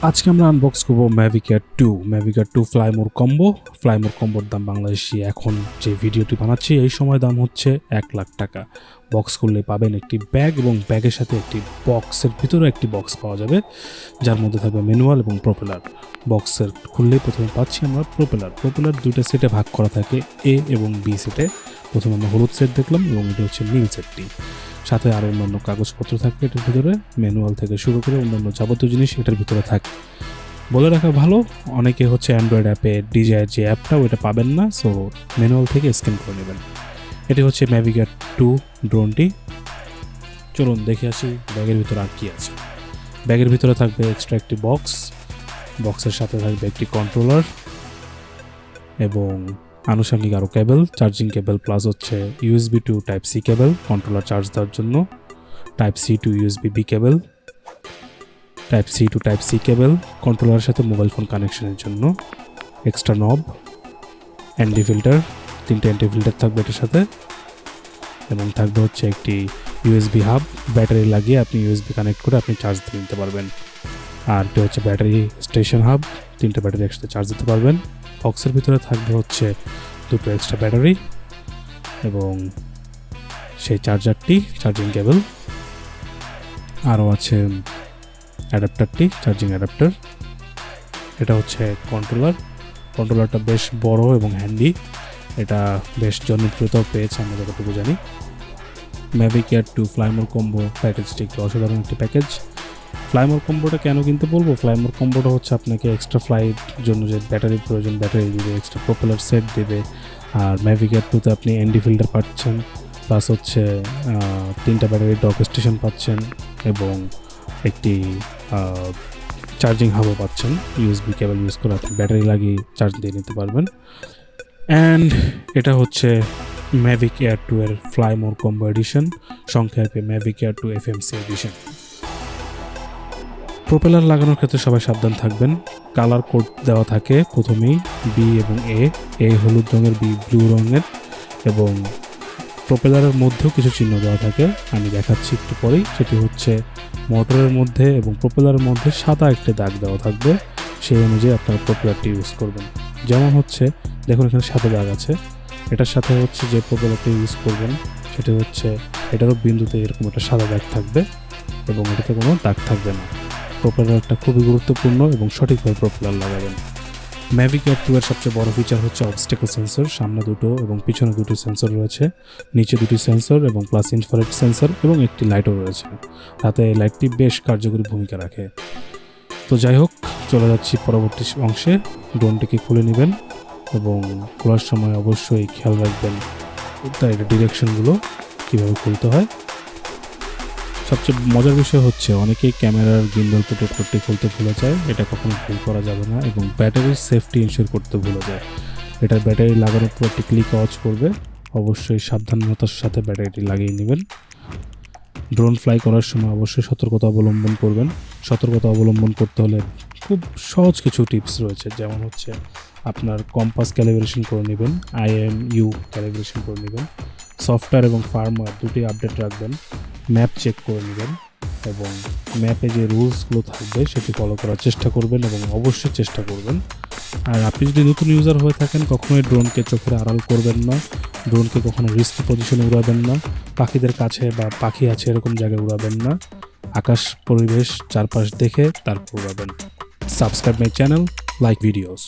আজকে আমরা আনবক্স করবো Mavic Air 2 Mavic Air 2 Fly More কম্বোর দাম বাংলাদেশি এখন যে ভিডিওটি বানাচ্ছি এই সময় দাম হচ্ছে 1 লাখ টাকা। বক্স খুললে পাবেন একটি ব্যাগ এবং ব্যাগের সাথে একটি বক্সের ভিতরে একটি বক্স পাওয়া যাবে যার মধ্যে থাকবে ম্যানুয়াল এবং প্রপেলার। বক্সের খুললে প্রথমে পাচ্ছি আমরা প্রপেলার দুইটা সেটে ভাগ করা থাকে এ এবং বি সেটে। প্রথমে আমরা হলুদ সেট দেখলাম এবং এটা হচ্ছে নীল সেটটি। সাথে আরও অন্যান্য কাগজপত্র থাকবে এটার ভিতরে, ম্যানুয়াল থেকে শুরু করে অন্যান্য যাবতীয় জিনিস এটার ভিতরে থাকে। বলে রাখা ভালো, অনেকে হচ্ছে অ্যান্ড্রয়েড অ্যাপে ডিজায়ার যে অ্যাপটা ওইটা পাবেন না, সো ম্যানুয়াল থেকে স্ক্যান করে নেবেন। এটি হচ্ছে Mavic Air 2 ড্রোনটি। চলুন দেখে আসি ব্যাগের ভিতরে আর কি আছে। ব্যাগের ভিতরে থাকবে এক্সট্রা একটি বক্সের সাথে থাকবে একটি কন্ট্রোলার এবং আনুষঙ্গিক আরও কেবল, চার্জিং কেবল প্লাস হচ্ছে USB to type C cable controller charge দেওয়ার জন্য, type C to USB B cable, type C to type C cable কন্ট্রোলারের সাথে মোবাইল ফোন কানেকশনের জন্য, এক্সট্রা নব, অ্যান্টি ফিল্টার, 3টে অ্যান্টি ফিল্টার থাকবে এটার সাথে এবং থাকবে হচ্ছে একটি USB হাব, ব্যাটারি লাগিয়ে আপনি USB কানেক্ট করে আপনি চার্জ দিয়ে নিতে পারবেন। আর এটা হচ্ছে ব্যাটারি স্টেশন হাব, 3টে ব্যাটারি একসাথে চার্জ দিতে পারবেন। বক্সের ভিতরে থাকবে হচ্ছে 2টো এক্সট্রা ব্যাটারি এবং সেই চার্জারটি, চার্জিং কেবল, আরও আছে অ্যাডাপ্টারটি, চার্জিং অ্যাডাপ্টার। এটা হচ্ছে কন্ট্রোলারটা বেশ বড় এবং হ্যান্ডি, এটা বেশ জনপ্রিয়তাও পেয়েছে আমরা যতটুকু জানি। Mavic Air 2 ফ্লাইমোর কম্বো প্যাকেজটি একটি অসাধারণ একটি প্যাকেজ। ফ্লাইমোর কম্বোটা কেন কিনতে বলবো, ফ্লাইমোর কম্বোটা হচ্ছে আপনাকে এক্সট্রা ফ্লাইট জন্য যে ব্যাটারির প্রয়োজন ব্যাটারি দিবে, এক্সট্রা প্রপেলার সেট দেবে। আর Mavic Air 2তে আপনি অ্যান্টি ফিল্টার পাচ্ছেন, প্লাস হচ্ছে 3টা ব্যাটারির ডক স্টেশন পাচ্ছেন এবং একটি চার্জিং হাবও পাচ্ছেন। USB কেবল ইউজ করে আপনি ব্যাটারি লাগিয়ে চার্জ দিয়ে নিতে পারবেন। অ্যান্ড এটা হচ্ছে Mavic Air 2 এর ফ্লাইমোর কম্বো এডিশন, সংক্ষেপে Mavic Air 2 FMC edition. Propeller লাগানোর ক্ষেত্রে সবাই সাবধান থাকবেন। কালার কোড দেওয়া থাকে প্রথমেই, বি এবং এ হলুদ রঙের, বি ব্লু রঙের, এবং প্রপেলারের মধ্যেও কিছু চিহ্ন দেওয়া থাকে, আমি দেখাচ্ছি একটু পরেই। সেটি হচ্ছে মোটরের মধ্যে এবং প্রপেলারের মধ্যে সাদা একটা দাগ দেওয়া থাকবে, সেই অনুযায়ী আপনারা প্রপেলারটি ইউজ করবেন। যেমন হচ্ছে দেখুন এখানে সাদা দাগ আছে, এটার সাথে হচ্ছে যে প্রপেলারটি ইউজ করবেন সেটি হচ্ছে এটারও বিন্দুতে এরকম একটা সাদা দাগ থাকবে এবং এটাতে কোনো দাগ থাকবে না। প্রপেলারটা খুবই গুরুত্বপূর্ণ এবং সঠিকভাবে প্রপেলার লাগাবেন। Mavic Air 2 এর সবচেয়ে বড় ফিচার হচ্ছে অবস্টেকল সেন্সর, সামনে 2টো এবং পিছনে 2টি সেন্সর রয়েছে, নিচে 2টি সেন্সর এবং প্লাস ইনফ্রারেড সেন্সর এবং একটি লাইটও রয়েছে, তাতে এই লাইটটি বেশ কার্যকরী ভূমিকা রাখে। তো যাই হোক, চলে যাচ্ছি পরবর্তী অংশে। ড্রোনটিকে খুলে নেবেন এবং খোলার সময় অবশ্যই খেয়াল রাখবেন তার ডিরেকশনগুলো কীভাবে খুলতে হয়। সবচেয়ে মজার বিষয় হচ্ছে অনেকেই ক্যামেরার গিম্বল প্রোটেক্টরটি খুলতে ভুলে যায়, এটা কখনো ভুল করা যাবে না, এবং ব্যাটারির সেফটি ইনশিওর করতে ভুলে যায়। এটার ব্যাটারি লাগানোর পর একটি ক্লিক আওয়াজ করবে, অবশ্যই সাবধানতার সাথে ব্যাটারিটি লাগিয়ে নেবেন। ড্রোন ফ্লাই করার সময় অবশ্যই সতর্কতা অবলম্বন করবেন। সতর্কতা অবলম্বন করতে হলে খুব সহজ কিছু টিপস রয়েছে, যেমন হচ্ছে আপনার কম্পাস ক্যালিব্রেশন করে নেবেন, IMU ক্যালিব্রেশন করে নেবেন, সফটওয়্যার এবং ফার্মওয়্যার দুটি আপডেট রাখবেন, ম্যাপ চেক করে নেবেন এবং ম্যাপে যে রুলসগুলো থাকবে সেটি ফলো করার চেষ্টা করবেন এবং অবশ্যই চেষ্টা করবেন। আর আপনি যদি নতুন ইউজার হয়ে থাকেন, কখনোই ড্রোনকে চোখের আড়াল করবেন না, ড্রোনকে কখনো রিস্কি পজিশনে উড়াবেন না, পাখিদের কাছে বা পাখি আছে এরকম জায়গায় উড়াবেন না, আকাশ পরিবেশ চারপাশ দেখে তারপর উড়াবেন। Subscribe my channel, like videos.